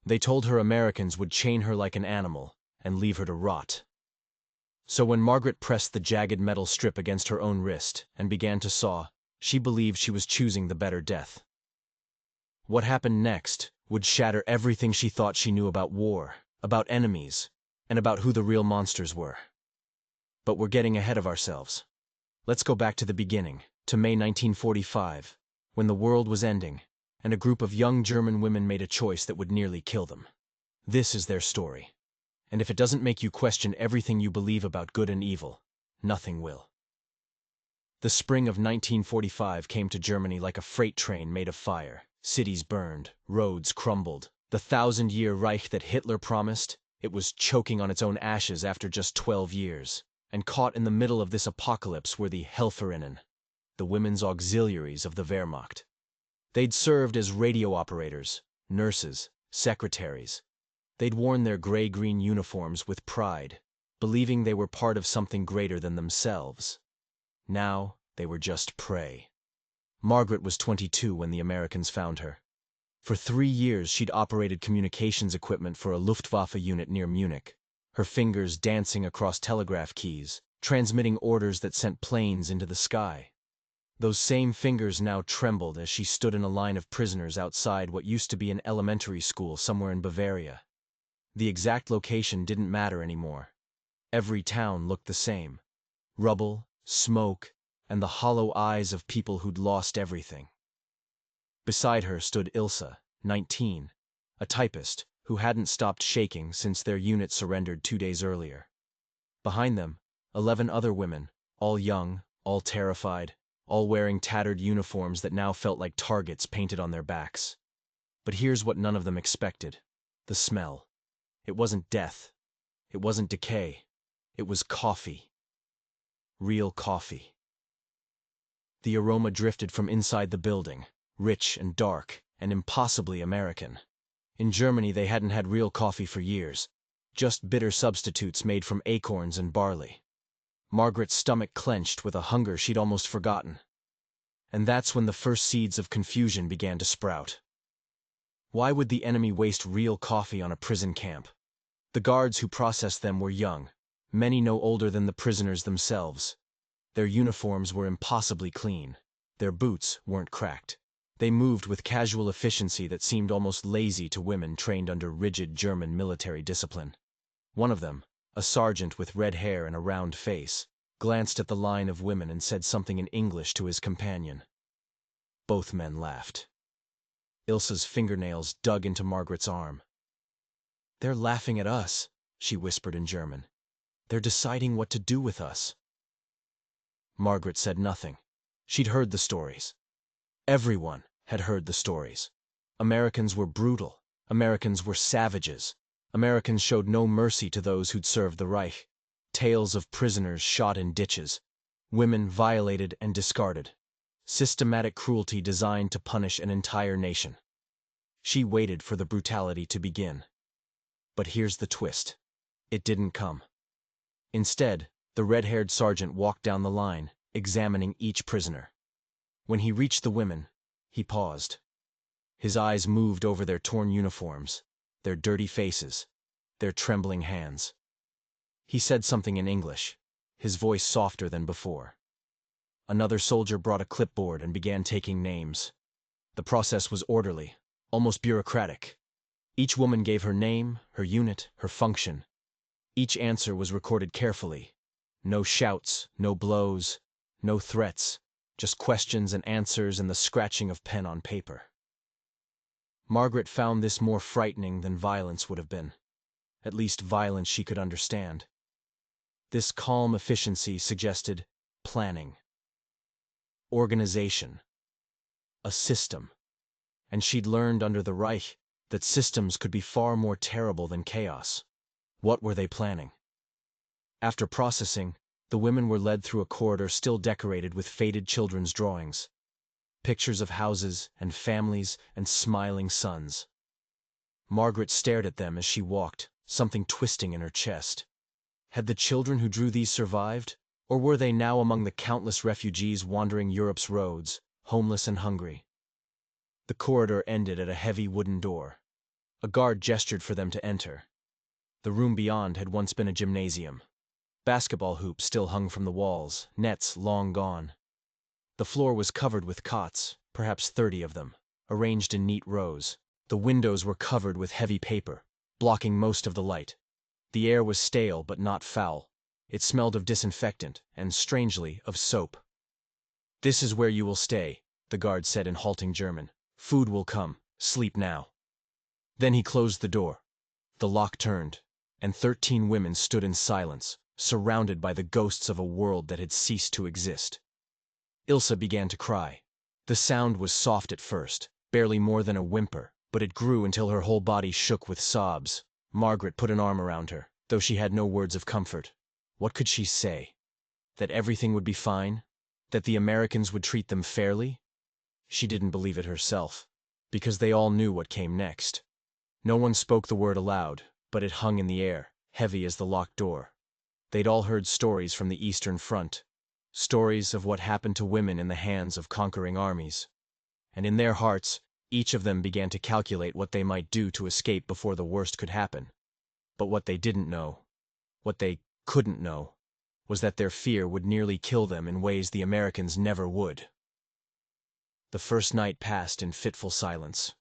They told her Americans would chain her like an animal and leave her to rot. So when Margaret pressed the jagged metal strip against her own wrist and began to saw, she believed she was choosing the better death. What happened next would shatter everything she thought she knew about war, about enemies, and about who the real monsters were. But we're getting ahead of ourselves. Let's go back to the beginning, to May 1945, when the world was ending, and a group of young German women made a choice that would nearly kill them. This is their story. And if it doesn't make you question everything you believe about good and evil, nothing will. The spring of 1945 came to Germany like a freight train made of fire. Cities burned, roads crumbled. The 1,000-year Reich that Hitler promised, it was choking on its own ashes after just 12 years. And caught in the middle of this apocalypse were the Helferinnen, the women's auxiliaries of the Wehrmacht. They'd served as radio operators, nurses, secretaries. They'd worn their gray-green uniforms with pride, believing they were part of something greater than themselves. Now, they were just prey. Margaret was 22 when the Americans found her. For 3 years, she'd operated communications equipment for a Luftwaffe unit near Munich, her fingers dancing across telegraph keys, transmitting orders that sent planes into the sky. Those same fingers now trembled as she stood in a line of prisoners outside what used to be an elementary school somewhere in Bavaria. The exact location didn't matter anymore. Every town looked the same. Rubble, smoke, and the hollow eyes of people who'd lost everything. Beside her stood Ilse, 19, a typist who hadn't stopped shaking since their unit surrendered 2 days earlier. Behind them, 11 other women, all young, all terrified, all wearing tattered uniforms that now felt like targets painted on their backs. But here's what none of them expected: the smell. It wasn't death. It wasn't decay. It was coffee. Real coffee. The aroma drifted from inside the building, rich and dark, and impossibly American. In Germany, they hadn't had real coffee for years, just bitter substitutes made from acorns and barley. Margaret's stomach clenched with a hunger she'd almost forgotten. And that's when the first seeds of confusion began to sprout. Why would the enemy waste real coffee on a prison camp? The guards who processed them were young, many no older than the prisoners themselves. Their uniforms were impossibly clean. Their boots weren't cracked. They moved with casual efficiency that seemed almost lazy to women trained under rigid German military discipline. One of them, a sergeant with red hair and a round face, glanced at the line of women and said something in English to his companion. Both men laughed. Ilse's fingernails dug into Margaret's arm. "They're laughing at us," she whispered in German. "They're deciding what to do with us." Margaret said nothing. She'd heard the stories. Everyone had heard the stories. Americans were brutal. Americans were savages. Americans showed no mercy to those who'd served the Reich. Tales of prisoners shot in ditches, women violated and discarded. Systematic cruelty designed to punish an entire nation. She waited for the brutality to begin. But here's the twist. It didn't come. Instead, the red-haired sergeant walked down the line, examining each prisoner. When he reached the women, he paused. His eyes moved over their torn uniforms, their dirty faces, their trembling hands. He said something in English, his voice softer than before. Another soldier brought a clipboard and began taking names. The process was orderly, almost bureaucratic. Each woman gave her name, her unit, her function. Each answer was recorded carefully. No shouts, no blows, no threats, just questions and answers and the scratching of pen on paper. Margaret found this more frightening than violence would have been. At least violence she could understand. This calm efficiency suggested planning, organization, a system. And she'd learned under the Reich that systems could be far more terrible than chaos. What were they planning? After processing, the women were led through a corridor still decorated with faded children's drawings. Pictures of houses and families and smiling sons. Margaret stared at them as she walked, something twisting in her chest. Had the children who drew these survived, or were they now among the countless refugees wandering Europe's roads, homeless and hungry? The corridor ended at a heavy wooden door. A guard gestured for them to enter. The room beyond had once been a gymnasium. Basketball hoops still hung from the walls, nets long gone. The floor was covered with cots, perhaps 30 of them, arranged in neat rows. The windows were covered with heavy paper, blocking most of the light. The air was stale but not foul. It smelled of disinfectant and, strangely, of soap. "This is where you will stay," the guard said in halting German. "Food will come. Sleep now." Then he closed the door. The lock turned, and 13 women stood in silence, surrounded by the ghosts of a world that had ceased to exist. Ilsa began to cry. The sound was soft at first, barely more than a whimper, but it grew until her whole body shook with sobs. Margaret put an arm around her, though she had no words of comfort. What could she say? That everything would be fine? That the Americans would treat them fairly? She didn't believe it herself, because they all knew what came next. No one spoke the word aloud, but it hung in the air, heavy as the locked door. They'd all heard stories from the Eastern Front, stories of what happened to women in the hands of conquering armies. And in their hearts, each of them began to calculate what they might do to escape before the worst could happen. But what they didn't know, what they couldn't know, was that their fear would nearly kill them in ways the Americans never would. The first night passed in fitful silence.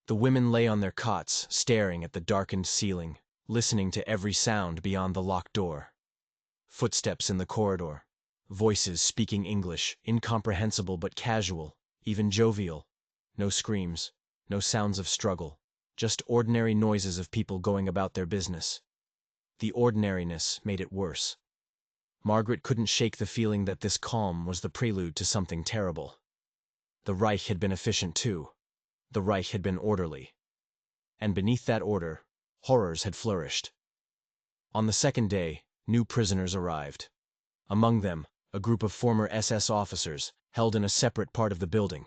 The women lay on their cots, staring at the darkened ceiling, listening to every sound beyond the locked door. Footsteps in the corridor, voices speaking English, incomprehensible but casual, even jovial. No screams, no sounds of struggle, just ordinary noises of people going about their business. The ordinariness made it worse. Margaret couldn't shake the feeling that this calm was the prelude to something terrible. The Reich had been efficient too. The Reich had been orderly. And beneath that order, horrors had flourished. On the second day, new prisoners arrived. Among them, a group of former SS officers, held in a separate part of the building.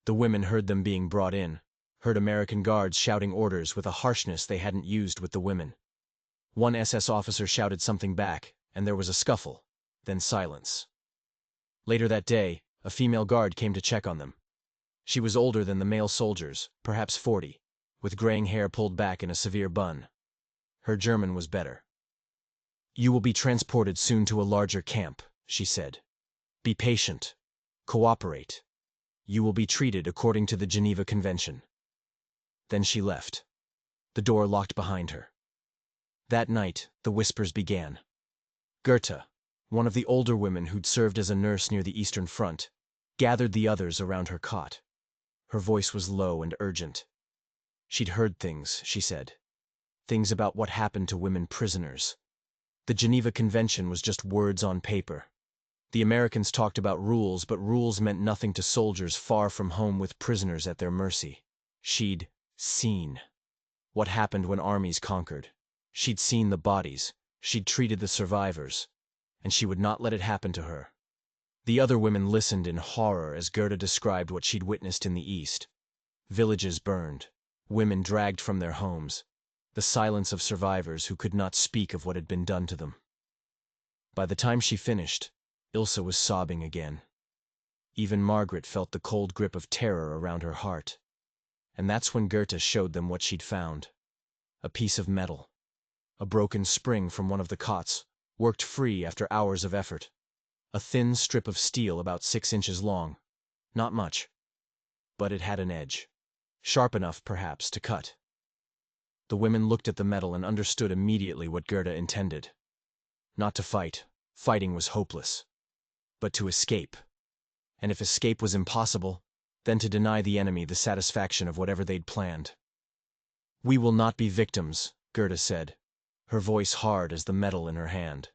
The women heard them being brought in, heard American guards shouting orders with a harshness they hadn't used with the women. One SS officer shouted something back, and there was a scuffle, then silence. Later that day, a female guard came to check on them. She was older than the male soldiers, perhaps 40, with graying hair pulled back in a severe bun. Her German was better. "You will be transported soon to a larger camp," she said. "Be patient. Cooperate. You will be treated according to the Geneva Convention." Then she left. The door locked behind her. That night, the whispers began. Goethe, one of the older women who'd served as a nurse near the Eastern Front, gathered the others around her cot. Her voice was low and urgent. She'd heard things, she said. Things about what happened to women prisoners. The Geneva Convention was just words on paper. The Americans talked about rules, but rules meant nothing to soldiers far from home with prisoners at their mercy. She'd seen what happened when armies conquered. She'd seen the bodies. She'd treated the survivors. And she would not let it happen to her. The other women listened in horror as Gerda described what she'd witnessed in the East. Villages burned, women dragged from their homes, the silence of survivors who could not speak of what had been done to them. By the time she finished, Ilsa was sobbing again. Even Margaret felt the cold grip of terror around her heart. And that's when Goethe showed them what she'd found. A piece of metal. A broken spring from one of the cots, worked free after hours of effort. A thin strip of steel about 6 inches long. Not much. But it had an edge. Sharp enough, perhaps, to cut. The women looked at the metal and understood immediately what Goethe intended. Not to fight. Fighting was hopeless. But to escape. And if escape was impossible, then to deny the enemy the satisfaction of whatever they'd planned. "We will not be victims," Gerda said, her voice hard as the metal in her hand.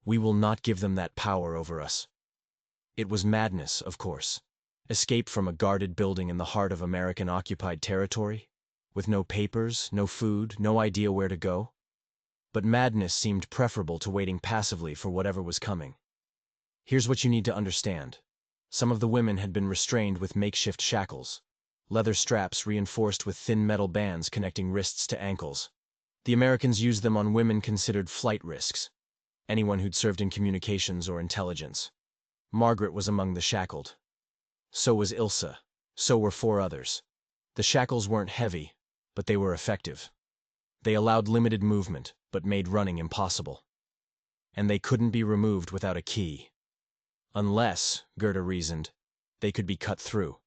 "We will not give them that power over us." It was madness, of course. Escape from a guarded building in the heart of American-occupied territory, with no papers, no food, no idea where to go. But madness seemed preferable to waiting passively for whatever was coming. Here's what you need to understand. Some of the women had been restrained with makeshift shackles, leather straps reinforced with thin metal bands connecting wrists to ankles. The Americans used them on women considered flight risks, anyone who'd served in communications or intelligence. Margaret was among the shackled. So was Ilsa. So were 4 others. The shackles weren't heavy, but they were effective. They allowed limited movement, but made running impossible. And they couldn't be removed without a key. Unless, Gerda reasoned, they could be cut through.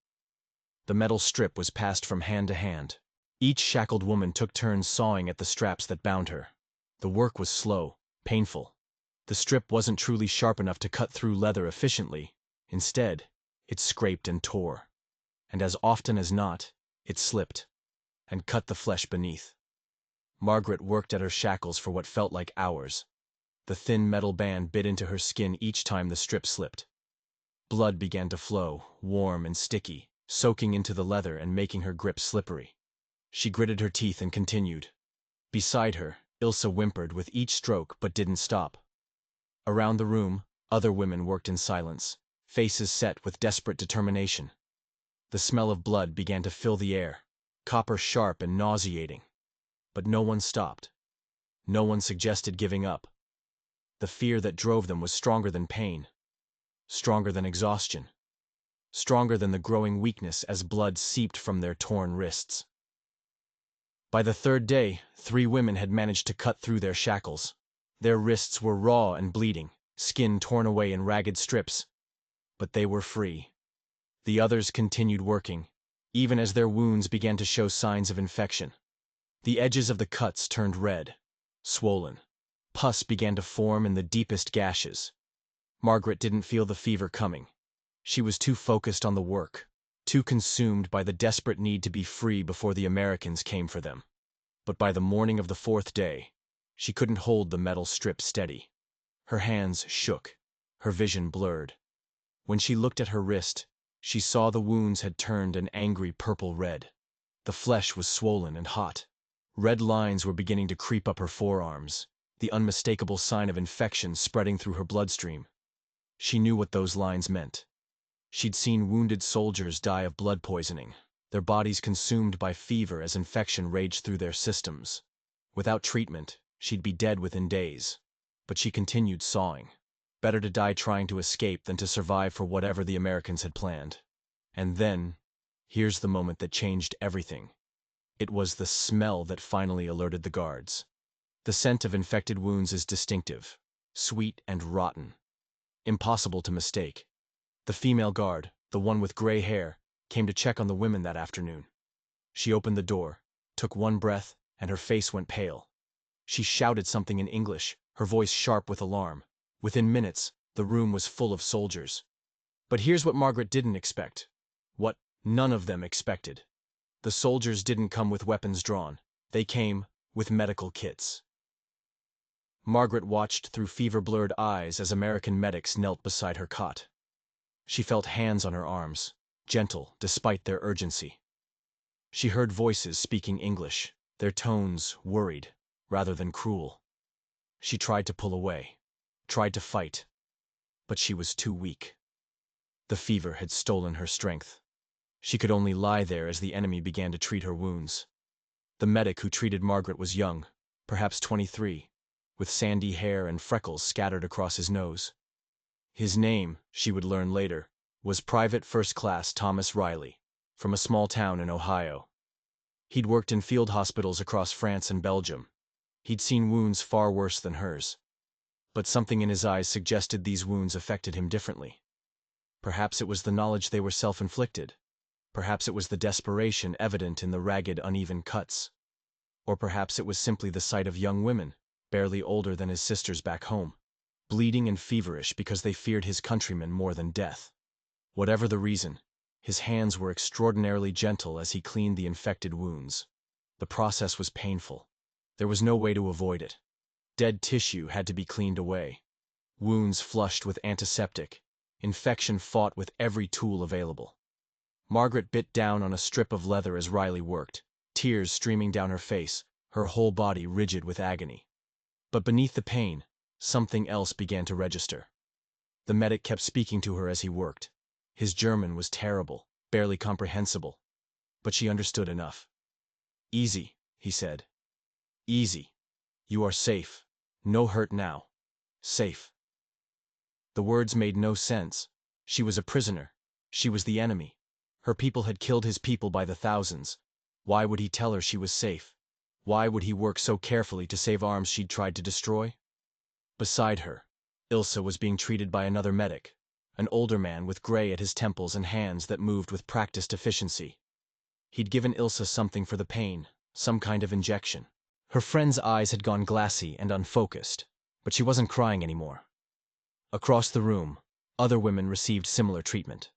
The metal strip was passed from hand to hand. Each shackled woman took turns sawing at the straps that bound her. The work was slow, painful. The strip wasn't truly sharp enough to cut through leather efficiently. Instead, it scraped and tore. And as often as not, it slipped and cut the flesh beneath. Margaret worked at her shackles for what felt like hours. The thin metal band bit into her skin each time the strip slipped. Blood began to flow, warm and sticky, soaking into the leather and making her grip slippery. She gritted her teeth and continued. Beside her, Ilsa whimpered with each stroke but didn't stop. Around the room, other women worked in silence, faces set with desperate determination. The smell of blood began to fill the air, copper sharp and nauseating. But no one stopped. No one suggested giving up. The fear that drove them was stronger than pain, stronger than exhaustion, stronger than the growing weakness as blood seeped from their torn wrists. By the third day, 3 women had managed to cut through their shackles. Their wrists were raw and bleeding, skin torn away in ragged strips. But they were free. The others continued working, even as their wounds began to show signs of infection. The edges of the cuts turned red, swollen. Pus began to form in the deepest gashes. Margaret didn't feel the fever coming. She was too focused on the work, too consumed by the desperate need to be free before the Americans came for them. But by the morning of the 4th day, she couldn't hold the metal strip steady. Her hands shook, her vision blurred. When she looked at her wrist, she saw the wounds had turned an angry purple red. The flesh was swollen and hot. Red lines were beginning to creep up her forearms, the unmistakable sign of infection spreading through her bloodstream. She knew what those lines meant. She'd seen wounded soldiers die of blood poisoning, their bodies consumed by fever as infection raged through their systems. Without treatment, she'd be dead within days. But she continued sawing. Better to die trying to escape than to survive for whatever the Americans had planned. And then, here's the moment that changed everything. It was the smell that finally alerted the guards. The scent of infected wounds is distinctive, sweet and rotten. Impossible to mistake. The female guard, the one with gray hair, came to check on the women that afternoon. She opened the door, took one breath, and her face went pale. She shouted something in English, her voice sharp with alarm. Within minutes, the room was full of soldiers. But here's what Margaret didn't expect. What none of them expected. The soldiers didn't come with weapons drawn. They came with medical kits. Margaret watched through fever-blurred eyes as American medics knelt beside her cot. She felt hands on her arms, gentle despite their urgency. She heard voices speaking English, their tones worried rather than cruel. She tried to pull away, tried to fight, but she was too weak. The fever had stolen her strength. She could only lie there as the enemy began to treat her wounds. The medic who treated Margaret was young, perhaps 23, with sandy hair and freckles scattered across his nose. His name, she would learn later, was Private First Class Thomas Riley, from a small town in Ohio. He'd worked in field hospitals across France and Belgium. He'd seen wounds far worse than hers. But something in his eyes suggested these wounds affected him differently. Perhaps it was the knowledge they were self-inflicted. Perhaps it was the desperation evident in the ragged, uneven cuts. Or perhaps it was simply the sight of young women, barely older than his sisters back home, bleeding and feverish because they feared his countrymen more than death. Whatever the reason, his hands were extraordinarily gentle as he cleaned the infected wounds. The process was painful. There was no way to avoid it. Dead tissue had to be cleaned away. Wounds flushed with antiseptic. Infection fought with every tool available. Margaret bit down on a strip of leather as Riley worked, tears streaming down her face, her whole body rigid with agony. But beneath the pain, something else began to register. The medic kept speaking to her as he worked. His German was terrible, barely comprehensible. But she understood enough. "Easy," he said. "Easy. You are safe. No hurt now. Safe." The words made no sense. She was a prisoner. She was the enemy. Her people had killed his people by the thousands. Why would he tell her she was safe? Why would he work so carefully to save arms she'd tried to destroy? Beside her, Ilsa was being treated by another medic, an older man with gray at his temples and hands that moved with practiced efficiency. He'd given Ilsa something for the pain, some kind of injection. Her friend's eyes had gone glassy and unfocused, but she wasn't crying anymore. Across the room, other women received similar treatment.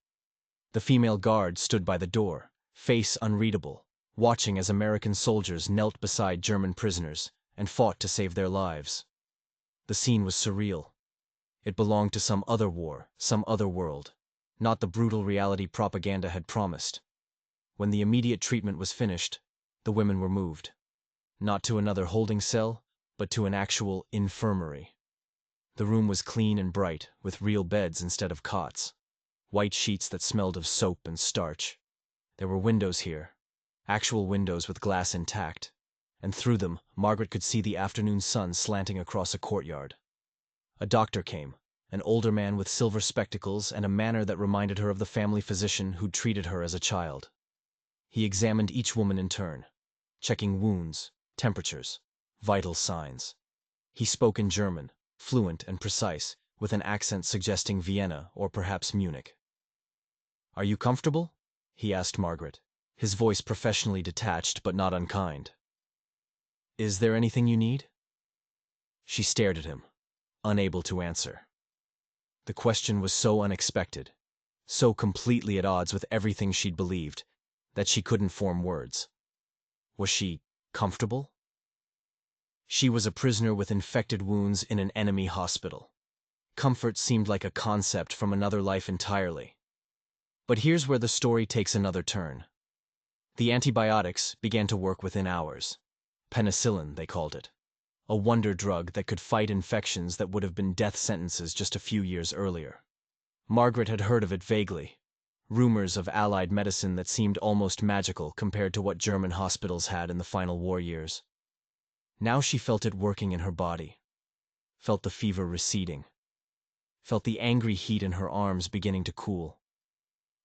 The female guard stood by the door, face unreadable, watching as American soldiers knelt beside German prisoners and fought to save their lives. The scene was surreal. It belonged to some other war, some other world, not the brutal reality propaganda had promised. When the immediate treatment was finished, the women were moved. Not to another holding cell, but to an actual infirmary. The room was clean and bright, with real beds instead of cots. White sheets that smelled of soap and starch. There were windows here, actual windows with glass intact, and through them Margaret could see the afternoon sun slanting across a courtyard. A doctor came, an older man with silver spectacles and a manner that reminded her of the family physician who'd treated her as a child. He examined each woman in turn, checking wounds, temperatures, vital signs. He spoke in German, fluent and precise, with an accent suggesting Vienna or perhaps Munich. "Are you comfortable?" he asked Margaret, his voice professionally detached but not unkind. "Is there anything you need?" She stared at him, unable to answer. The question was so unexpected, so completely at odds with everything she'd believed, that she couldn't form words. Was she comfortable? She was a prisoner with infected wounds in an enemy hospital. Comfort seemed like a concept from another life entirely. But here's where the story takes another turn. The antibiotics began to work within hours. Penicillin, they called it. A wonder drug that could fight infections that would have been death sentences just a few years earlier. Margaret had heard of it vaguely. Rumors of Allied medicine that seemed almost magical compared to what German hospitals had in the final war years. Now she felt it working in her body. Felt the fever receding. Felt the angry heat in her arms beginning to cool.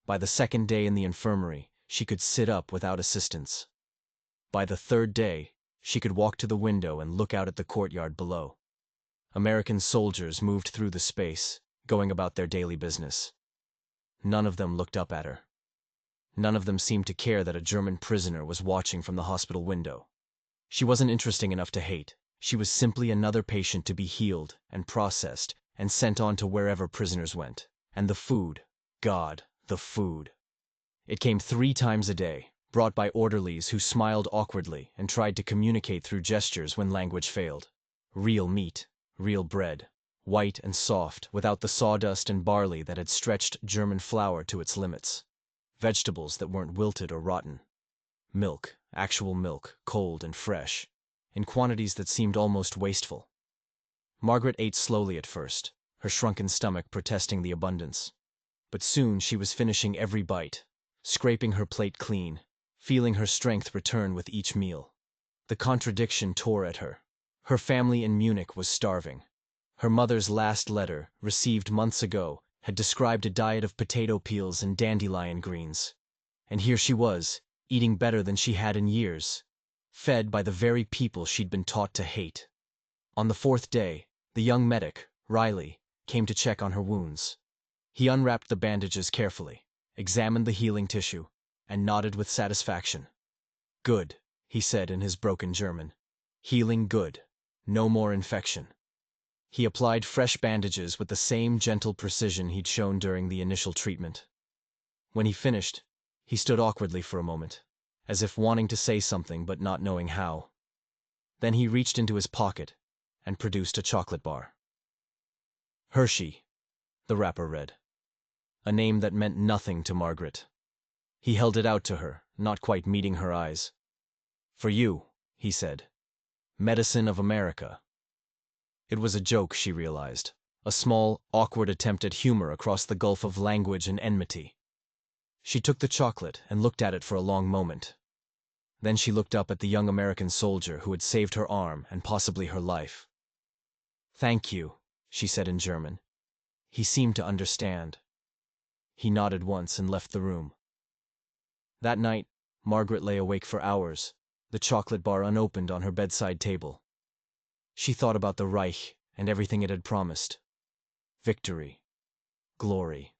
By the second day in the infirmary, she could sit up without assistance. By the third day, she could walk to the window and look out at the courtyard below. American soldiers moved through the space, going about their daily business. None of them looked up at her. None of them seemed to care that a German prisoner was watching from the hospital window. She wasn't interesting enough to hate. She was simply another patient to be healed and processed and sent on to wherever prisoners went. And the food, God, the food. It came 3 times a day, brought by orderlies who smiled awkwardly and tried to communicate through gestures when language failed. Real meat, real bread, white and soft, without the sawdust and barley that had stretched German flour to its limits. Vegetables that weren't wilted or rotten. Milk, actual milk, cold and fresh, in quantities that seemed almost wasteful. Margaret ate slowly at first, her shrunken stomach protesting the abundance. But soon she was finishing every bite, scraping her plate clean, feeling her strength return with each meal. The contradiction tore at her. Her family in Munich was starving. Her mother's last letter, received months ago, had described a diet of potato peels and dandelion greens. And here she was, eating better than she had in years, fed by the very people she'd been taught to hate. On the 4th day, the young medic, Riley, came to check on her wounds. He unwrapped the bandages carefully, examined the healing tissue, and nodded with satisfaction. "Good," he said in his broken German. "Healing good. No more infection." He applied fresh bandages with the same gentle precision he'd shown during the initial treatment. When he finished, he stood awkwardly for a moment, as if wanting to say something but not knowing how. Then he reached into his pocket and produced a chocolate bar. Hershey, the wrapper read. A name that meant nothing to Margaret. He held it out to her, not quite meeting her eyes. "For you," he said. "Medicine of America." It was a joke, she realized. A small, awkward attempt at humor across the gulf of language and enmity. She took the chocolate and looked at it for a long moment. Then she looked up at the young American soldier who had saved her arm and possibly her life. "Thank you," she said in German. He seemed to understand. He nodded once and left the room. That night, Margaret lay awake for hours, the chocolate bar unopened on her bedside table. She thought about the Reich and everything it had promised. Victory. Glory.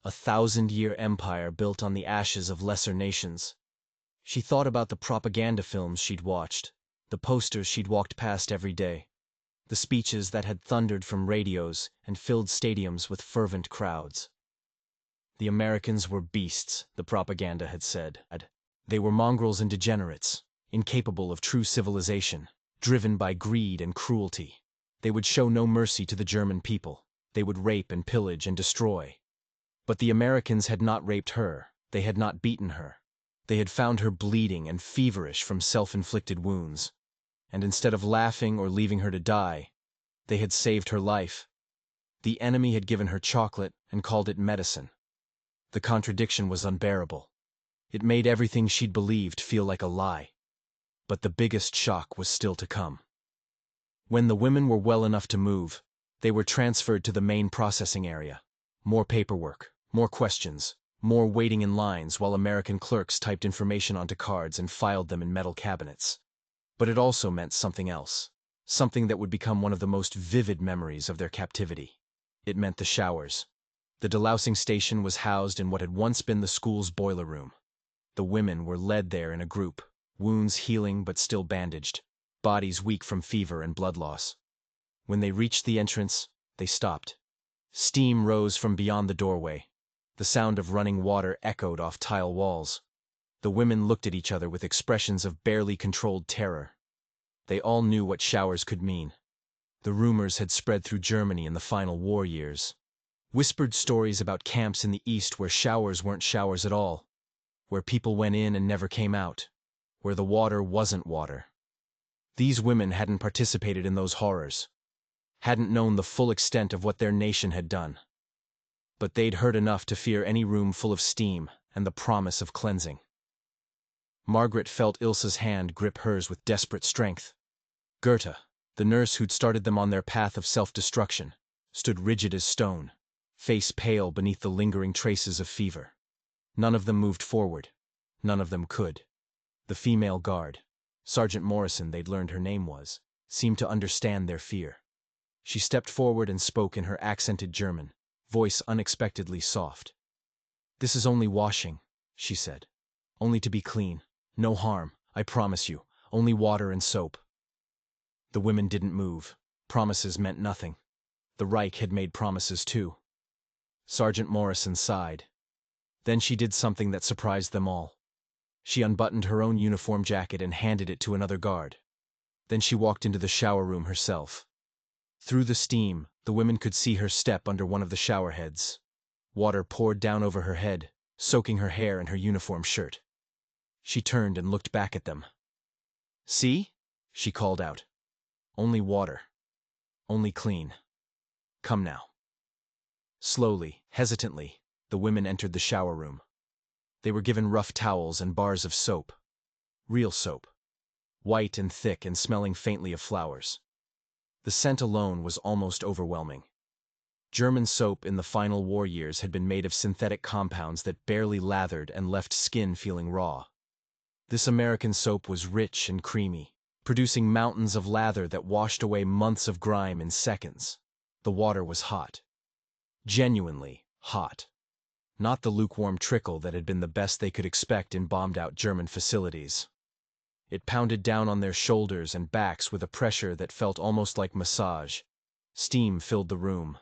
A 1,000-year empire built on the ashes of lesser nations. She thought about the propaganda films she'd watched, the posters she'd walked past every day, the speeches that had thundered from radios and filled stadiums with fervent crowds. The Americans were beasts, the propaganda had said. They were mongrels and degenerates, incapable of true civilization, driven by greed and cruelty. They would show no mercy to the German people. They would rape and pillage and destroy. But the Americans had not raped her. They had not beaten her. They had found her bleeding and feverish from self-inflicted wounds. And instead of laughing or leaving her to die, they had saved her life. The enemy had given her chocolate and called it medicine. The contradiction was unbearable. It made everything she'd believed feel like a lie. But the biggest shock was still to come. When the women were well enough to move, they were transferred to the main processing area. More paperwork, more questions, more waiting in lines while American clerks typed information onto cards and filed them in metal cabinets. But it also meant something else, something that would become one of the most vivid memories of their captivity. It meant the showers. The delousing station was housed in what had once been the school's boiler room. The women were led there in a group, wounds healing but still bandaged, bodies weak from fever and blood loss. When they reached the entrance, they stopped. Steam rose from beyond the doorway. The sound of running water echoed off tile walls. The women looked at each other with expressions of barely controlled terror. They all knew what showers could mean. The rumors had spread through Germany in the final war years. Whispered stories about camps in the East where showers weren't showers at all, where people went in and never came out, where the water wasn't water. These women hadn't participated in those horrors, hadn't known the full extent of what their nation had done. But they'd heard enough to fear any room full of steam and the promise of cleansing. Margaret felt Ilse's hand grip hers with desperate strength. Goethe, the nurse who'd started them on their path of self-destruction, stood rigid as stone, face pale beneath the lingering traces of fever. None of them moved forward. None of them could. The female guard, Sergeant Morrison they'd learned her name was, seemed to understand their fear. She stepped forward and spoke in her accented German, voice unexpectedly soft. "This is only washing," she said. "Only to be clean. No harm, I promise you. Only water and soap." The women didn't move. Promises meant nothing. The Reich had made promises too. Sergeant Morrison sighed. Then she did something that surprised them all. She unbuttoned her own uniform jacket and handed it to another guard. Then she walked into the shower room herself. Through the steam, the women could see her step under one of the shower heads. Water poured down over her head, soaking her hair and her uniform shirt. She turned and looked back at them. "See?" she called out. "Only water. Only clean. Come now." Slowly, hesitantly, the women entered the shower room. They were given rough towels and bars of soap. Real soap. White and thick and smelling faintly of flowers. The scent alone was almost overwhelming. German soap in the final war years had been made of synthetic compounds that barely lathered and left skin feeling raw. This American soap was rich and creamy, producing mountains of lather that washed away months of grime in seconds. The water was hot. Genuinely hot. Not the lukewarm trickle that had been the best they could expect in bombed-out German facilities. It pounded down on their shoulders and backs with a pressure that felt almost like massage. Steam filled the room,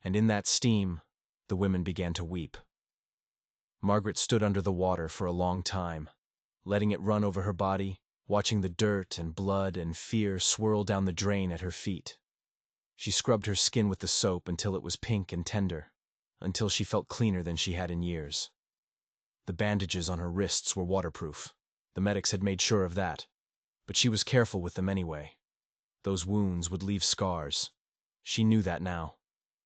and in that steam, the women began to weep. Margaret stood under the water for a long time, letting it run over her body, watching the dirt and blood and fear swirl down the drain at her feet. She scrubbed her skin with the soap until it was pink and tender, until she felt cleaner than she had in years. The bandages on her wrists were waterproof. The medics had made sure of that, but she was careful with them anyway. Those wounds would leave scars. She knew that now.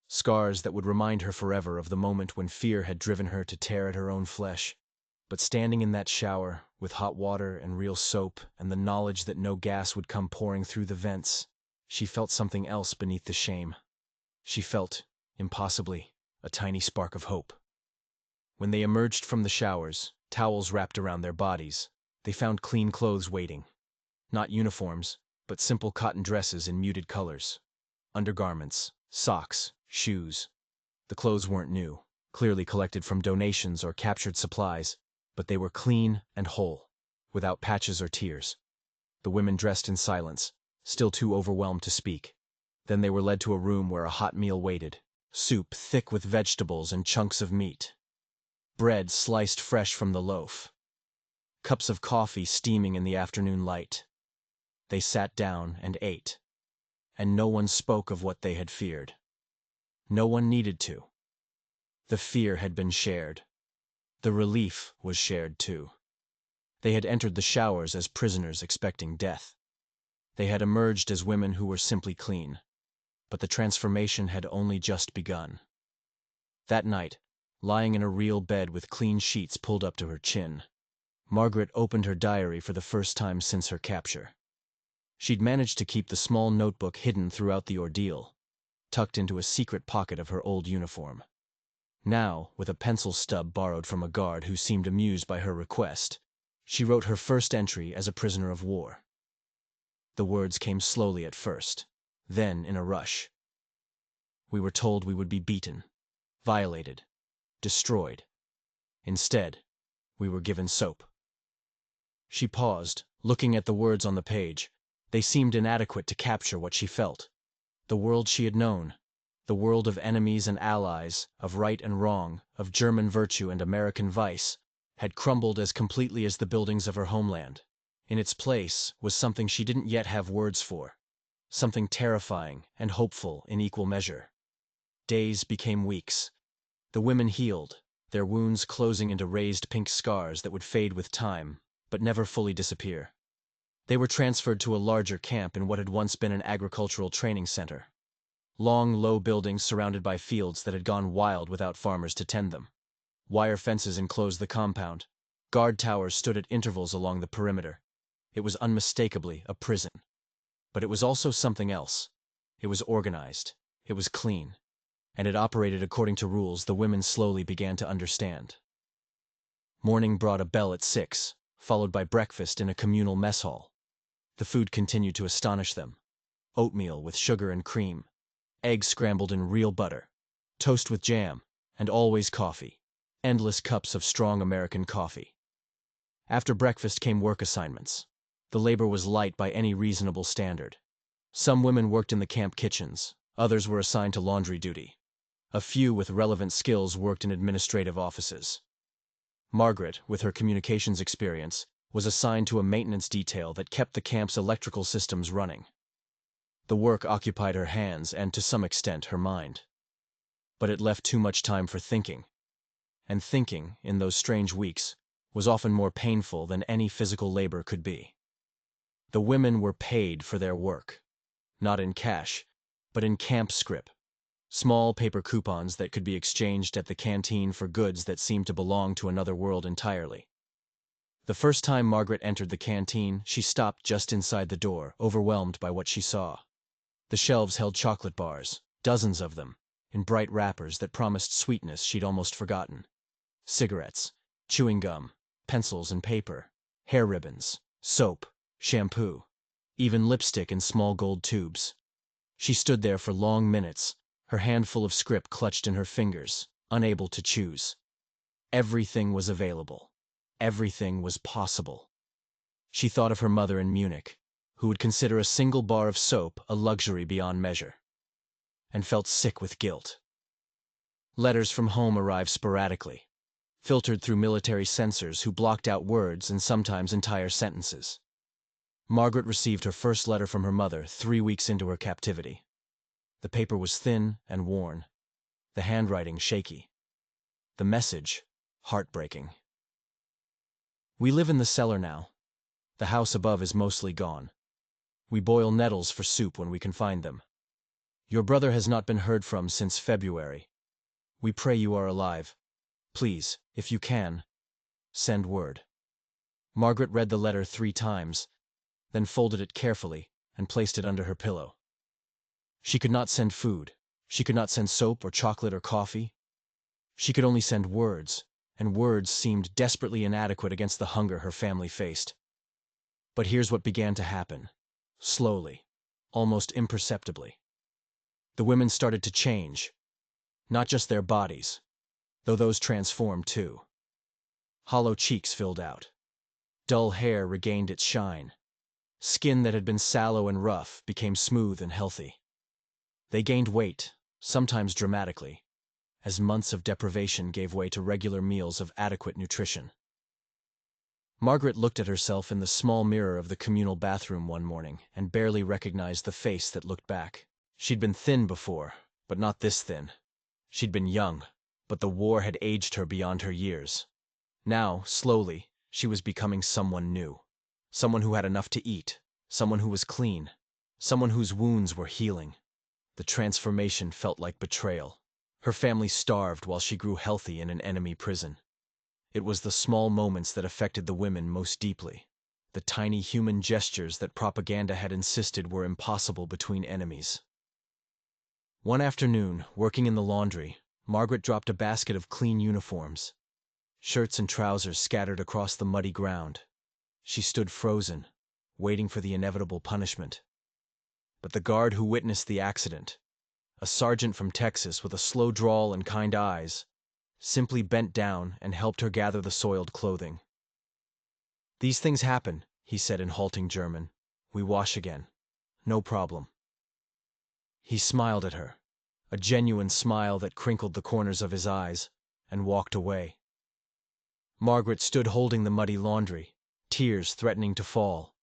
Scars that would remind her forever of the moment when fear had driven her to tear at her own flesh. But standing in that shower, with hot water and real soap and the knowledge that no gas would come pouring through the vents, she felt something else beneath the shame. She felt, impossibly, a tiny spark of hope. When they emerged from the showers, towels wrapped around their bodies, they found clean clothes waiting. Not uniforms, but simple cotton dresses in muted colors. Undergarments, socks, shoes. The clothes weren't new, clearly collected from donations or captured supplies, but they were clean and whole, without patches or tears. The women dressed in silence, still too overwhelmed to speak. Then they were led to a room where a hot meal waited, soup thick with vegetables and chunks of meat. Bread sliced fresh from the loaf. Cups of coffee steaming in the afternoon light. They sat down and ate. And no one spoke of what they had feared. No one needed to. The fear had been shared. The relief was shared too. They had entered the showers as prisoners expecting death. They had emerged as women who were simply clean. But the transformation had only just begun. That night, lying in a real bed with clean sheets pulled up to her chin, Margaret opened her diary for the first time since her capture. She'd managed to keep the small notebook hidden throughout the ordeal, tucked into a secret pocket of her old uniform. Now, with a pencil stub borrowed from a guard who seemed amused by her request, she wrote her first entry as a prisoner of war. The words came slowly at first, then in a rush. We were told we would be beaten, violated, destroyed. Instead, we were given soap. She paused, looking at the words on the page. They seemed inadequate to capture what she felt. The world she had known, the world of enemies and allies, of right and wrong, of German virtue and American vice, had crumbled as completely as the buildings of her homeland. In its place was something she didn't yet have words for, something terrifying and hopeful in equal measure. Days became weeks. The women healed, their wounds closing into raised pink scars that would fade with time, but never fully disappear. They were transferred to a larger camp in what had once been an agricultural training center. Long, low buildings surrounded by fields that had gone wild without farmers to tend them. Wire fences enclosed the compound. Guard towers stood at intervals along the perimeter. It was unmistakably a prison. But it was also something else. It was organized. It was clean. And it operated according to rules the women slowly began to understand. Morning brought a bell at 6, followed by breakfast in a communal mess hall. The food continued to astonish them. Oatmeal with sugar and cream, eggs scrambled in real butter, toast with jam, and always coffee. Endless cups of strong American coffee. After breakfast came work assignments. The labor was light by any reasonable standard. Some women worked in the camp kitchens, others were assigned to laundry duty. A few with relevant skills worked in administrative offices. Margaret, with her communications experience, was assigned to a maintenance detail that kept the camp's electrical systems running. The work occupied her hands and, to some extent, her mind. But it left too much time for thinking. And thinking, in those strange weeks, was often more painful than any physical labor could be. The women were paid for their work, not in cash, but in camp scrip, small paper coupons that could be exchanged at the canteen for goods that seemed to belong to another world entirely. The first time Margaret entered the canteen, she stopped just inside the door, overwhelmed by what she saw. The shelves held chocolate bars, dozens of them, in bright wrappers that promised sweetness she'd almost forgotten. Cigarettes, chewing gum, pencils and paper, hair ribbons, soap, shampoo, even lipstick in small gold tubes. She stood there for long minutes, her handful of scrip clutched in her fingers, unable to choose. Everything was available. Everything was possible. She thought of her mother in Munich, who would consider a single bar of soap a luxury beyond measure, and felt sick with guilt. Letters from home arrived sporadically, filtered through military censors who blocked out words and sometimes entire sentences. Margaret received her first letter from her mother 3 weeks into her captivity. The paper was thin and worn, the handwriting shaky, the message heartbreaking. We live in the cellar now. The house above is mostly gone. We boil nettles for soup when we can find them. Your brother has not been heard from since February. We pray you are alive. Please, if you can, send word. Margaret read the letter 3 times, then folded it carefully and placed it under her pillow. She could not send food. She could not send soap or chocolate or coffee. She could only send words, and words seemed desperately inadequate against the hunger her family faced. But here's what began to happen. Slowly, almost imperceptibly. The women started to change. Not just their bodies, though those transformed too. Hollow cheeks filled out. Dull hair regained its shine. Skin that had been sallow and rough became smooth and healthy. They gained weight, sometimes dramatically, as months of deprivation gave way to regular meals of adequate nutrition. Margaret looked at herself in the small mirror of the communal bathroom one morning and barely recognized the face that looked back. She'd been thin before, but not this thin. She'd been young, but the war had aged her beyond her years. Now, slowly, she was becoming someone new. Someone who had enough to eat, someone who was clean, someone whose wounds were healing. The transformation felt like betrayal. Her family starved while she grew healthy in an enemy prison. It was the small moments that affected the women most deeply. The tiny human gestures that propaganda had insisted were impossible between enemies. One afternoon, working in the laundry, Margaret dropped a basket of clean uniforms. Shirts and trousers scattered across the muddy ground. She stood frozen, waiting for the inevitable punishment. But the guard who witnessed the accident, a sergeant from Texas with a slow drawl and kind eyes, simply bent down and helped her gather the soiled clothing. "These things happen," he said in halting German. "We wash again. No problem." He smiled at her, a genuine smile that crinkled the corners of his eyes, and walked away. Margaret stood holding the muddy laundry, tears threatening to fall,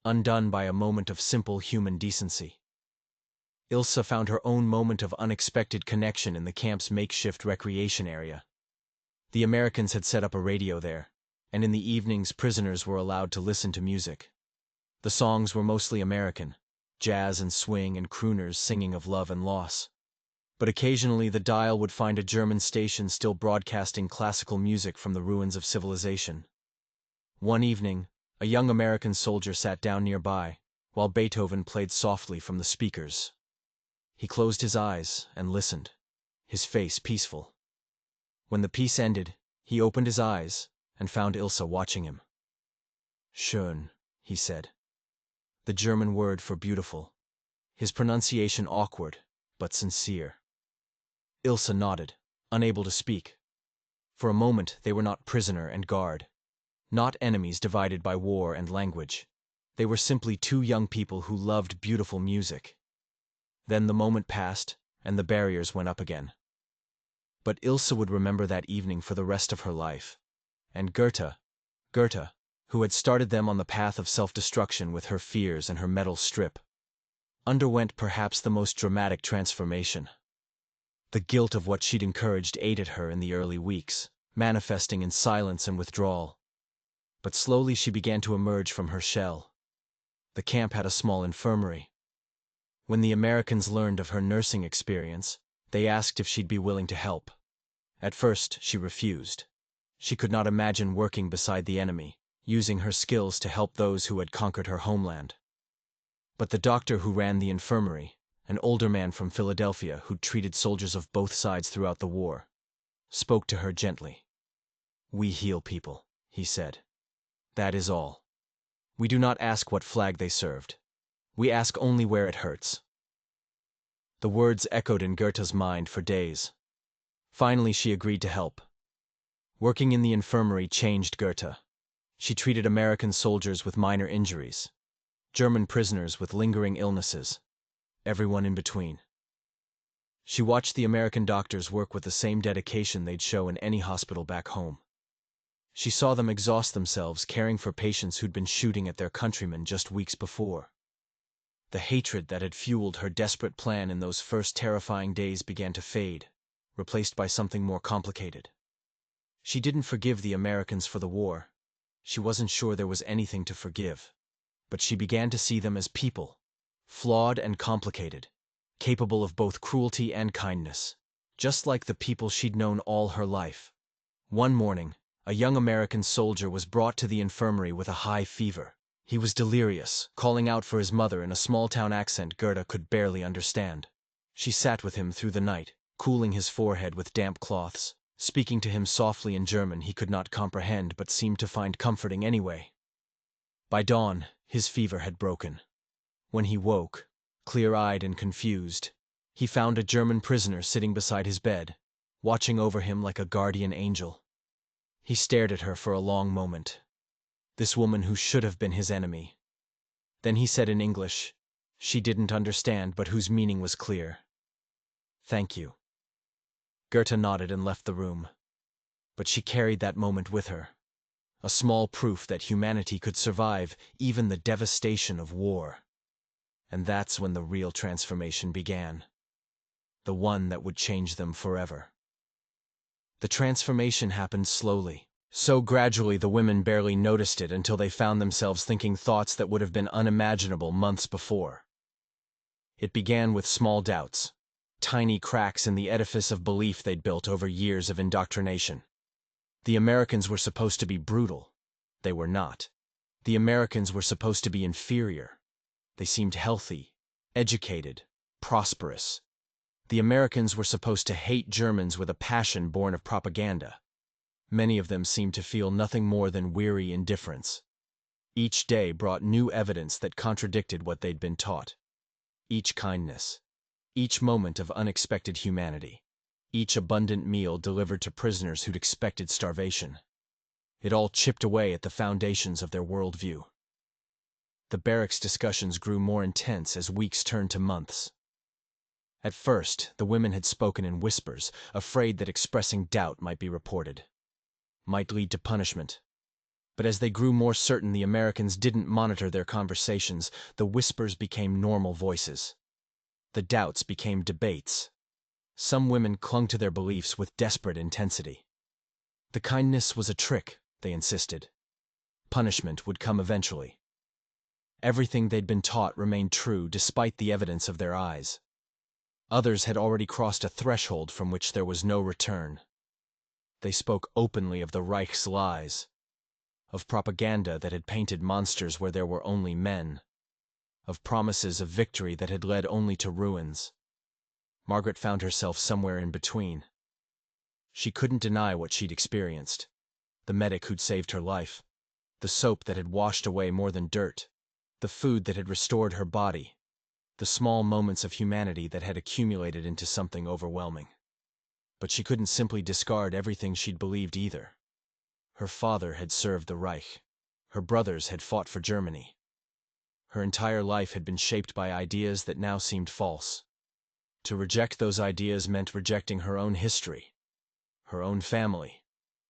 undone by a moment of simple human decency. Ilse found her own moment of unexpected connection in the camp's makeshift recreation area. The Americans had set up a radio there, and in the evenings prisoners were allowed to listen to music. The songs were mostly American, jazz and swing and crooners singing of love and loss. But occasionally the dial would find a German station still broadcasting classical music from the ruins of civilization. One evening, a young American soldier sat down nearby, while Beethoven played softly from the speakers. He closed his eyes and listened, his face peaceful. When the piece ended, he opened his eyes and found Ilse watching him. "Schön," he said. The German word for beautiful, his pronunciation awkward, but sincere. Ilse nodded, unable to speak. For a moment they were not prisoner and guard, not enemies divided by war and language. They were simply two young people who loved beautiful music. Then the moment passed, and the barriers went up again. But Ilse would remember that evening for the rest of her life. And Goethe, who had started them on the path of self-destruction with her fears and her metal strip, underwent perhaps the most dramatic transformation. The guilt of what she'd encouraged ate at her in the early weeks, manifesting in silence and withdrawal. But slowly she began to emerge from her shell. The camp had a small infirmary. When the Americans learned of her nursing experience, they asked if she'd be willing to help. At first, she refused. She could not imagine working beside the enemy, using her skills to help those who had conquered her homeland. But the doctor who ran the infirmary, an older man from Philadelphia who'd treated soldiers of both sides throughout the war, spoke to her gently. "We heal people," he said. "That is all. We do not ask what flag they served. We ask only where it hurts." The words echoed in Goethe's mind for days. Finally, she agreed to help. Working in the infirmary changed Goethe. She treated American soldiers with minor injuries, German prisoners with lingering illnesses, everyone in between. She watched the American doctors work with the same dedication they'd show in any hospital back home. She saw them exhaust themselves caring for patients who'd been shooting at their countrymen just weeks before. The hatred that had fueled her desperate plan in those first terrifying days began to fade, replaced by something more complicated. She didn't forgive the Americans for the war. She wasn't sure there was anything to forgive. But she began to see them as people, flawed and complicated, capable of both cruelty and kindness, just like the people she'd known all her life. One morning, a young American soldier was brought to the infirmary with a high fever. He was delirious, calling out for his mother in a small-town accent Goethe could barely understand. She sat with him through the night, cooling his forehead with damp cloths, speaking to him softly in German he could not comprehend but seemed to find comforting anyway. By dawn, his fever had broken. When he woke, clear-eyed and confused, he found a German prisoner sitting beside his bed, watching over him like a guardian angel. He stared at her for a long moment. This woman who should have been his enemy. Then he said in English, she didn't understand but whose meaning was clear. "Thank you." Goethe nodded and left the room. But she carried that moment with her. A small proof that humanity could survive even the devastation of war. And that's when the real transformation began. The one that would change them forever. The transformation happened slowly. So gradually the women barely noticed it until they found themselves thinking thoughts that would have been unimaginable months before. It began with small doubts, tiny cracks in the edifice of belief they'd built over years of indoctrination. The Americans were supposed to be brutal. They were not. The Americans were supposed to be inferior. They seemed healthy, educated, prosperous. The Americans were supposed to hate Germans with a passion born of propaganda. Many of them seemed to feel nothing more than weary indifference. Each day brought new evidence that contradicted what they'd been taught. Each kindness, each moment of unexpected humanity, each abundant meal delivered to prisoners who'd expected starvation. It all chipped away at the foundations of their worldview. The barracks discussions grew more intense as weeks turned to months. At first, the women had spoken in whispers, afraid that expressing doubt might be reported, might lead to punishment. But as they grew more certain the Americans didn't monitor their conversations, the whispers became normal voices. The doubts became debates. Some women clung to their beliefs with desperate intensity. The kindness was a trick, they insisted. Punishment would come eventually. Everything they'd been taught remained true despite the evidence of their eyes. Others had already crossed a threshold from which there was no return. They spoke openly of the Reich's lies, of propaganda that had painted monsters where there were only men, of promises of victory that had led only to ruins. Margaret found herself somewhere in between. She couldn't deny what she'd experienced. The medic who'd saved her life, the soap that had washed away more than dirt, the food that had restored her body, the small moments of humanity that had accumulated into something overwhelming. But she couldn't simply discard everything she'd believed either. Her father had served the Reich. Her brothers had fought for Germany. Her entire life had been shaped by ideas that now seemed false. To reject those ideas meant rejecting her own history, her own family,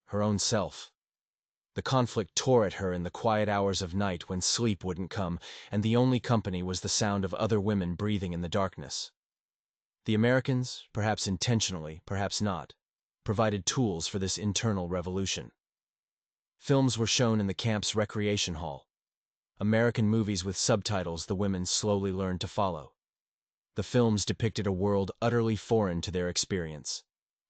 her own self. The conflict tore at her in the quiet hours of night when sleep wouldn't come, and the only company was the sound of other women breathing in the darkness. The Americans, perhaps intentionally, perhaps not, provided tools for this internal revolution. Films were shown in the camp's recreation hall. American movies with subtitles the women slowly learned to follow. The films depicted a world utterly foreign to their experience.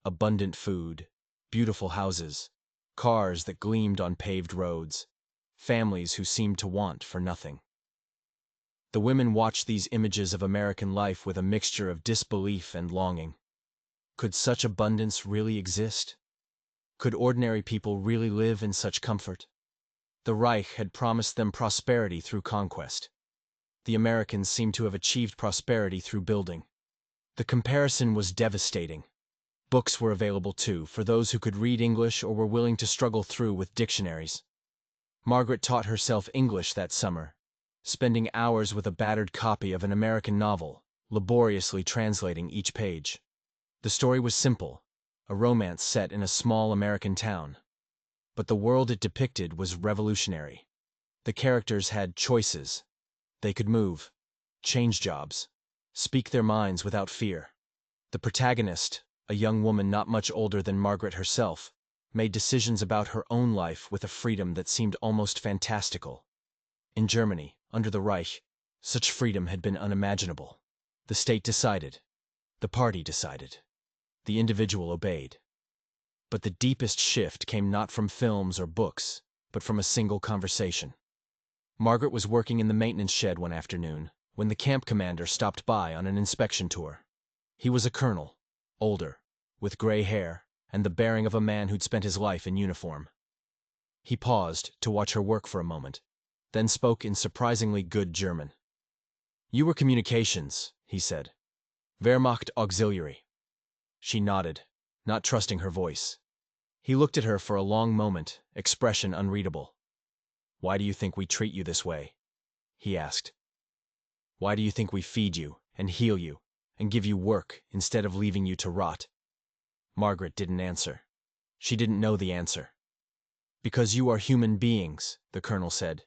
Abundant food, beautiful houses, cars that gleamed on paved roads, families who seemed to want for nothing. The women watched these images of American life with a mixture of disbelief and longing. Could such abundance really exist? Could ordinary people really live in such comfort? The Reich had promised them prosperity through conquest. The Americans seemed to have achieved prosperity through building. The comparison was devastating. Books were available too, for those who could read English or were willing to struggle through with dictionaries. Margaret taught herself English that summer, spending hours with a battered copy of an American novel, laboriously translating each page. The story was simple, a romance set in a small American town. But the world it depicted was revolutionary. The characters had choices. They could move, change jobs, speak their minds without fear. The protagonist, a young woman not much older than Margaret herself, made decisions about her own life with a freedom that seemed almost fantastical. In Germany, under the Reich, such freedom had been unimaginable. The state decided. The party decided. The individual obeyed. But the deepest shift came not from films or books, but from a single conversation. Margaret was working in the maintenance shed one afternoon, when the camp commander stopped by on an inspection tour. He was a colonel, older, with gray hair, and the bearing of a man who'd spent his life in uniform. He paused to watch her work for a moment, then spoke in surprisingly good German. "You were communications," he said. "Wehrmacht auxiliary." She nodded, not trusting her voice. He looked at her for a long moment, expression unreadable. "Why do you think we treat you this way?" he asked. "Why do you think we feed you, and heal you, and give you work, instead of leaving you to rot?" Margaret didn't answer. She didn't know the answer. "Because you are human beings," the colonel said.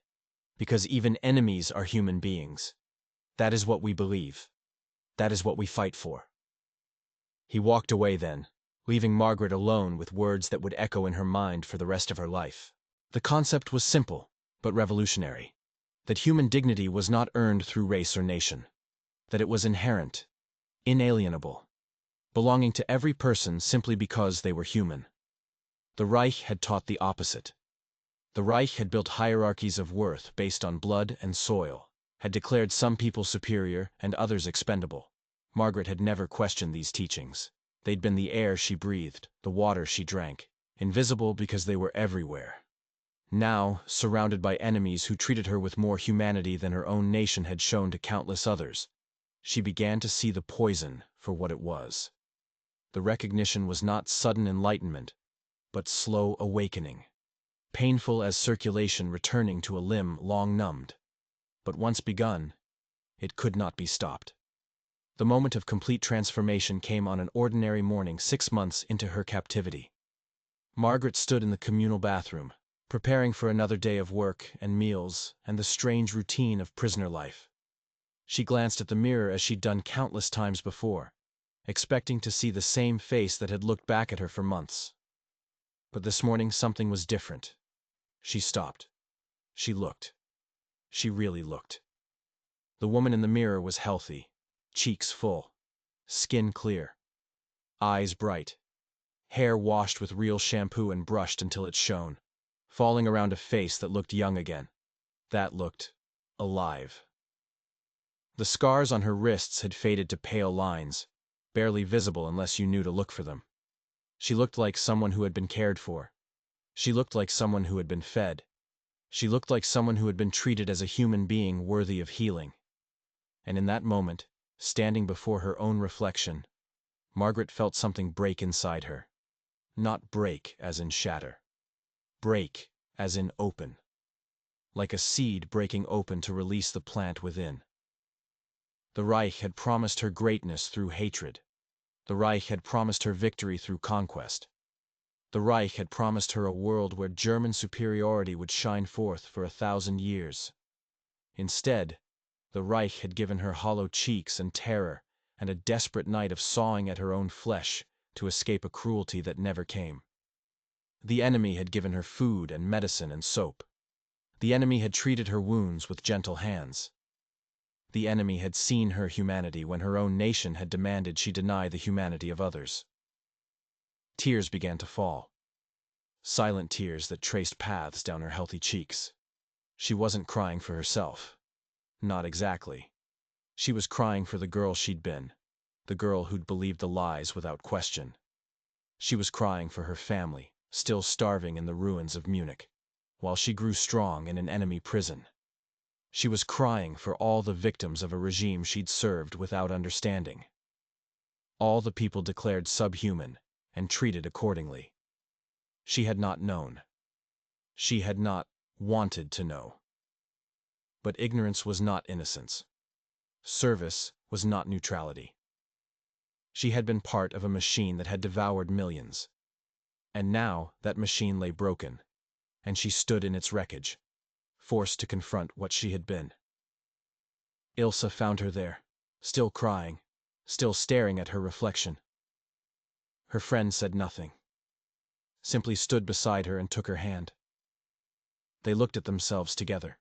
"Because even enemies are human beings. That is what we believe. That is what we fight for." He walked away then, leaving Margaret alone with words that would echo in her mind for the rest of her life. The concept was simple, but revolutionary. That human dignity was not earned through race or nation. That it was inherent, inalienable, belonging to every person simply because they were human. The Reich had taught the opposite. The Reich had built hierarchies of worth based on blood and soil, had declared some people superior and others expendable. Margaret had never questioned these teachings. They'd been the air she breathed, the water she drank, invisible because they were everywhere. Now, surrounded by enemies who treated her with more humanity than her own nation had shown to countless others, she began to see the poison for what it was. The recognition was not sudden enlightenment, but slow awakening, painful as circulation returning to a limb long numbed. But once begun, it could not be stopped. The moment of complete transformation came on an ordinary morning 6 months into her captivity. Margaret stood in the communal bathroom, preparing for another day of work and meals and the strange routine of prisoner life. She glanced at the mirror as she'd done countless times before, expecting to see the same face that had looked back at her for months. But this morning something was different. She stopped. She looked. She really looked. The woman in the mirror was healthy, cheeks full, skin clear, eyes bright, hair washed with real shampoo and brushed until it shone, falling around a face that looked young again, that looked alive. The scars on her wrists had faded to pale lines, barely visible unless you knew to look for them. She looked like someone who had been cared for. She looked like someone who had been fed. She looked like someone who had been treated as a human being worthy of healing. And in that moment, standing before her own reflection, Margaret felt something break inside her. Not break as in shatter. Break as in open. Like a seed breaking open to release the plant within. The Reich had promised her greatness through hatred. The Reich had promised her victory through conquest. The Reich had promised her a world where German superiority would shine forth for 1,000 years. Instead, the Reich had given her hollow cheeks and terror and a desperate night of sawing at her own flesh to escape a cruelty that never came. The enemy had given her food and medicine and soap. The enemy had treated her wounds with gentle hands. The enemy had seen her humanity when her own nation had demanded she deny the humanity of others. Tears began to fall. Silent tears that traced paths down her healthy cheeks. She wasn't crying for herself. Not exactly. She was crying for the girl she'd been, the girl who'd believed the lies without question. She was crying for her family, still starving in the ruins of Munich, while she grew strong in an enemy prison. She was crying for all the victims of a regime she'd served without understanding. All the people declared subhuman and treated accordingly. She had not known. She had not wanted to know. But ignorance was not innocence. Service was not neutrality. She had been part of a machine that had devoured millions. And now that machine lay broken, and she stood in its wreckage, forced to confront what she had been. Ilse found her there, still crying, still staring at her reflection. Her friend said nothing, simply stood beside her and took her hand. They looked at themselves together.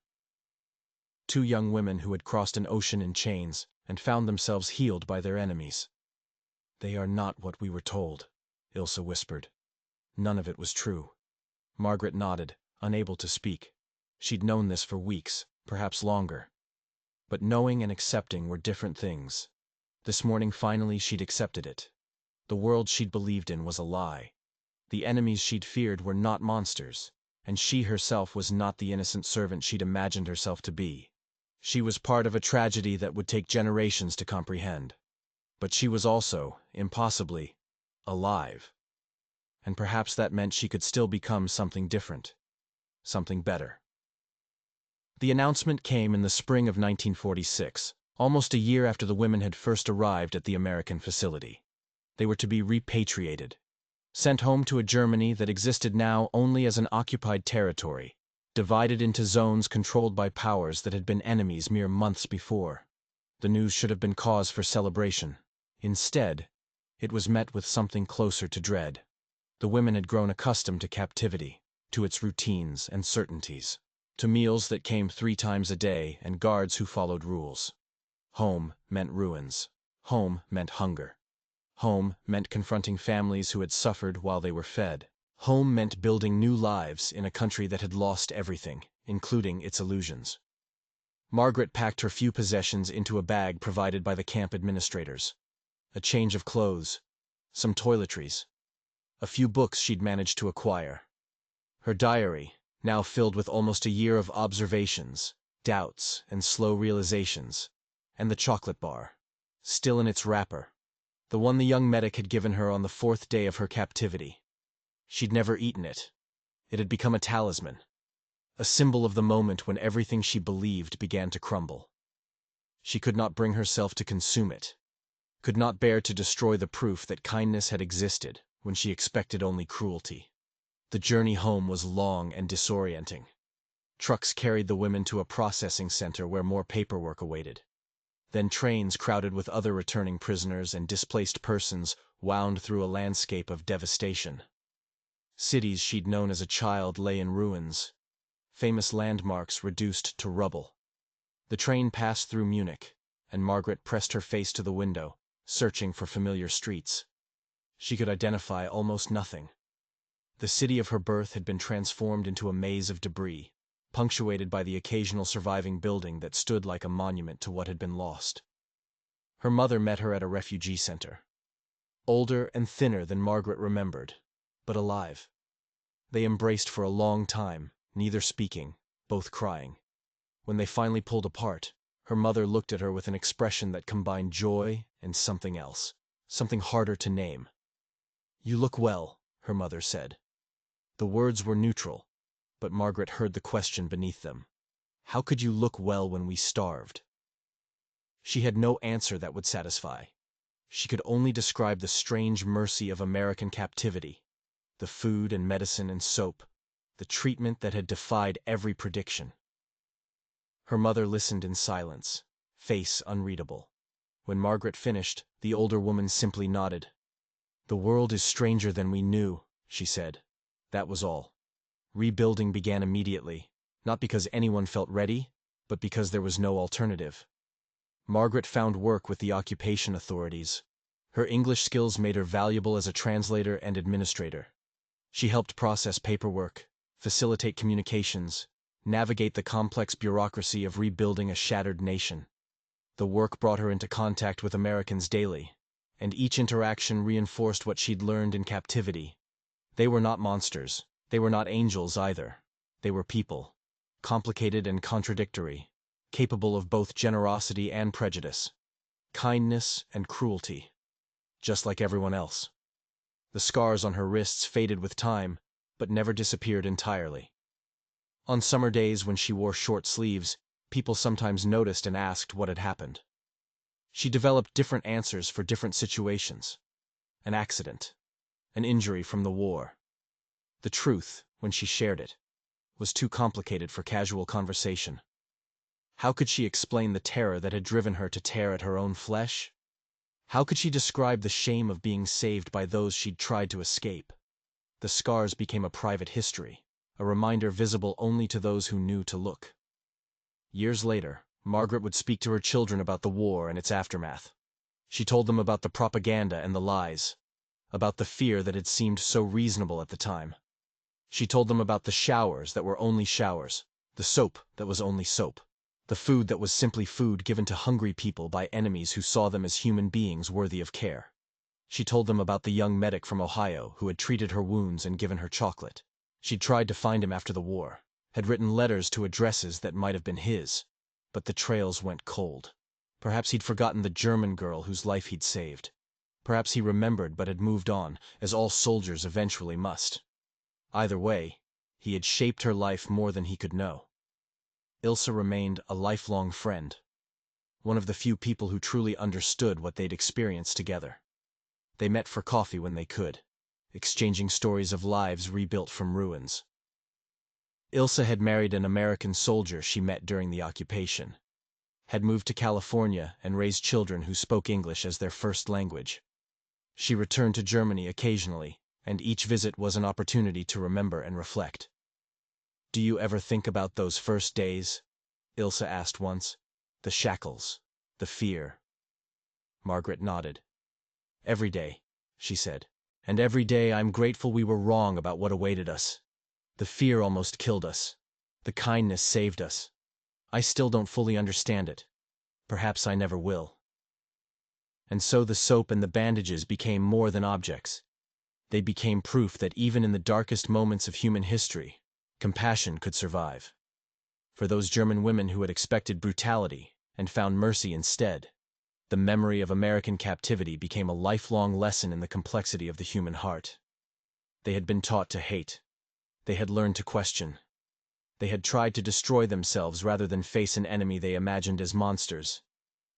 Two young women who had crossed an ocean in chains and found themselves healed by their enemies. "They are not what we were told," Ilse whispered. None of it was true. Margaret nodded, unable to speak. She'd known this for weeks, perhaps longer. But knowing and accepting were different things. This morning finally she'd accepted it. The world she'd believed in was a lie. The enemies she'd feared were not monsters, and she herself was not the innocent servant she'd imagined herself to be. She was part of a tragedy that would take generations to comprehend. But she was also, impossibly, alive. And perhaps that meant she could still become something different, something better. The announcement came in the spring of 1946, almost a year after the women had first arrived at the American facility. They were to be repatriated, sent home to a Germany that existed now only as an occupied territory, divided into zones controlled by powers that had been enemies mere months before. The news should have been cause for celebration. Instead, it was met with something closer to dread. The women had grown accustomed to captivity, to its routines and certainties, to meals that came 3 times a day and guards who followed rules. Home meant ruins. Home meant hunger. Home meant confronting families who had suffered while they were fed. Home meant building new lives in a country that had lost everything, including its illusions. Margaret packed her few possessions into a bag provided by the camp administrators. A change of clothes, some toiletries, a few books she'd managed to acquire. Her diary, now filled with almost a year of observations, doubts, and slow realizations, and the chocolate bar, still in its wrapper, the one the young medic had given her on the 4th day of her captivity. She'd never eaten it. It had become a talisman, a symbol of the moment when everything she believed began to crumble. She could not bring herself to consume it, could not bear to destroy the proof that kindness had existed when she expected only cruelty. The journey home was long and disorienting. Trucks carried the women to a processing center where more paperwork awaited. Then trains crowded with other returning prisoners and displaced persons wound through a landscape of devastation. Cities she'd known as a child lay in ruins, famous landmarks reduced to rubble. The train passed through Munich, and Margaret pressed her face to the window, searching for familiar streets. She could identify almost nothing. The city of her birth had been transformed into a maze of debris, punctuated by the occasional surviving building that stood like a monument to what had been lost. Her mother met her at a refugee center. Older and thinner than Margaret remembered, but alive. They embraced for a long time, neither speaking, both crying. When they finally pulled apart, her mother looked at her with an expression that combined joy and something else, something harder to name. "You look well," her mother said. The words were neutral, but Margaret heard the question beneath them. How could you look well when we starved? She had no answer that would satisfy. She could only describe the strange mercy of American captivity, the food and medicine and soap, the treatment that had defied every prediction. Her mother listened in silence, face unreadable. When Margaret finished, the older woman simply nodded. "The world is stranger than we knew," she said. That was all. Rebuilding began immediately, not because anyone felt ready, but because there was no alternative. Margaret found work with the occupation authorities. Her English skills made her valuable as a translator and administrator. She helped process paperwork, facilitate communications, navigate the complex bureaucracy of rebuilding a shattered nation. The work brought her into contact with Americans daily, and each interaction reinforced what she'd learned in captivity. They were not monsters. They were not angels either. They were people, complicated and contradictory, capable of both generosity and prejudice, kindness and cruelty, just like everyone else. The scars on her wrists faded with time, but never disappeared entirely. On summer days when she wore short sleeves, people sometimes noticed and asked what had happened. She developed different answers for different situations. An accident, an injury from the war. The truth, when she shared it, was too complicated for casual conversation. How could she explain the terror that had driven her to tear at her own flesh? How could she describe the shame of being saved by those she'd tried to escape? The scars became a private history, a reminder visible only to those who knew to look. Years later, Margaret would speak to her children about the war and its aftermath. She told them about the propaganda and the lies, about the fear that had seemed so reasonable at the time. She told them about the showers that were only showers, the soap that was only soap, the food that was simply food given to hungry people by enemies who saw them as human beings worthy of care. She told them about the young medic from Ohio who had treated her wounds and given her chocolate. She'd tried to find him after the war, had written letters to addresses that might have been his, but the trails went cold. Perhaps he'd forgotten the German girl whose life he'd saved. Perhaps he remembered but had moved on, as all soldiers eventually must. Either way, he had shaped her life more than he could know. Ilse remained a lifelong friend, one of the few people who truly understood what they'd experienced together. They met for coffee when they could, exchanging stories of lives rebuilt from ruins. Ilse had married an American soldier she met during the occupation, had moved to California and raised children who spoke English as their first language. She returned to Germany occasionally, and each visit was an opportunity to remember and reflect. "Do you ever think about those first days?" Ilse asked once. "The shackles, the fear." Margaret nodded. "Every day," she said. "And every day I'm grateful we were wrong about what awaited us. The fear almost killed us. The kindness saved us. I still don't fully understand it. Perhaps I never will." And so the soap and the bandages became more than objects. They became proof that even in the darkest moments of human history, compassion could survive. For those German women who had expected brutality and found mercy instead, the memory of American captivity became a lifelong lesson in the complexity of the human heart. They had been taught to hate. They had learned to question. They had tried to destroy themselves rather than face an enemy they imagined as monsters.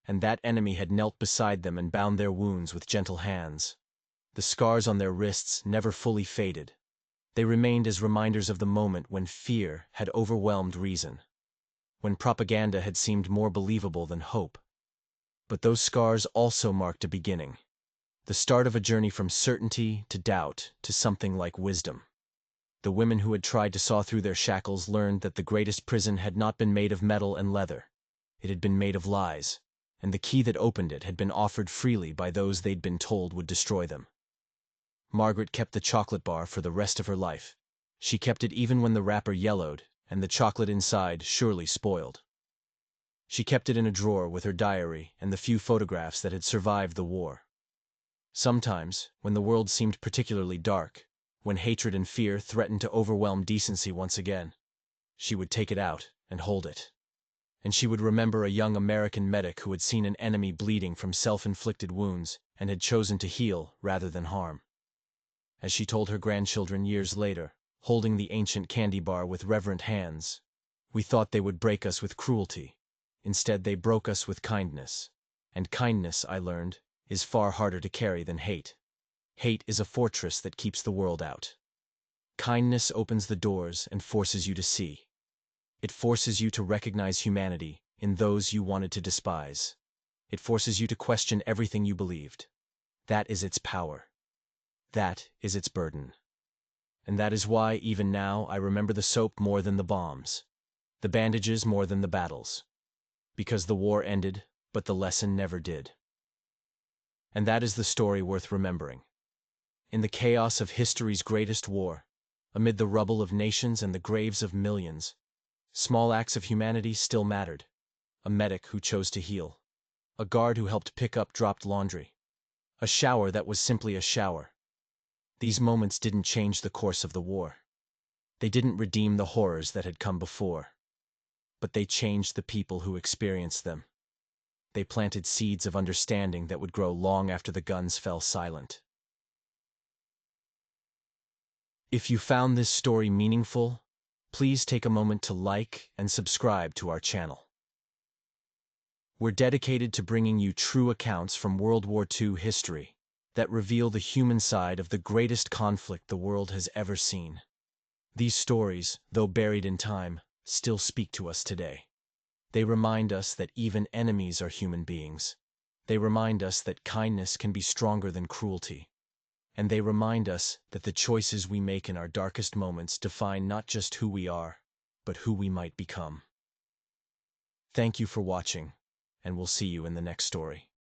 And that enemy had knelt beside them and bound their wounds with gentle hands. The scars on their wrists never fully faded. They remained as reminders of the moment when fear had overwhelmed reason, when propaganda had seemed more believable than hope. But those scars also marked a beginning, the start of a journey from certainty to doubt to something like wisdom. The women who had tried to saw through their shackles learned that the greatest prison had not been made of metal and leather. It had been made of lies, and the key that opened it had been offered freely by those they'd been told would destroy them. Margaret kept the chocolate bar for the rest of her life. She kept it even when the wrapper yellowed and the chocolate inside surely spoiled. She kept it in a drawer with her diary and the few photographs that had survived the war. Sometimes, when the world seemed particularly dark, when hatred and fear threatened to overwhelm decency once again, she would take it out and hold it. And she would remember a young American medic who had seen an enemy bleeding from self-inflicted wounds and had chosen to heal rather than harm. As she told her grandchildren years later, holding the ancient candy bar with reverent hands, "We thought they would break us with cruelty. Instead, they broke us with kindness. And kindness, I learned, is far harder to carry than hate. Hate is a fortress that keeps the world out. Kindness opens the doors and forces you to see. It forces you to recognize humanity in those you wanted to despise. It forces you to question everything you believed. That is its power. That is its burden. And that is why, even now, I remember the soap more than the bombs, the bandages more than the battles. Because the war ended, but the lesson never did. And that is the story worth remembering. In the chaos of history's greatest war, amid the rubble of nations and the graves of millions, small acts of humanity still mattered. A medic who chose to heal. A guard who helped pick up dropped laundry. A shower that was simply a shower. These moments didn't change the course of the war. They didn't redeem the horrors that had come before. But they changed the people who experienced them. They planted seeds of understanding that would grow long after the guns fell silent. If you found this story meaningful, please take a moment to like and subscribe to our channel. We're dedicated to bringing you true accounts from World War II history that reveal the human side of the greatest conflict the world has ever seen. These stories, though buried in time, still speak to us today. They remind us that even enemies are human beings. They remind us that kindness can be stronger than cruelty. And they remind us that the choices we make in our darkest moments define not just who we are, but who we might become. Thank you for watching, and we'll see you in the next story.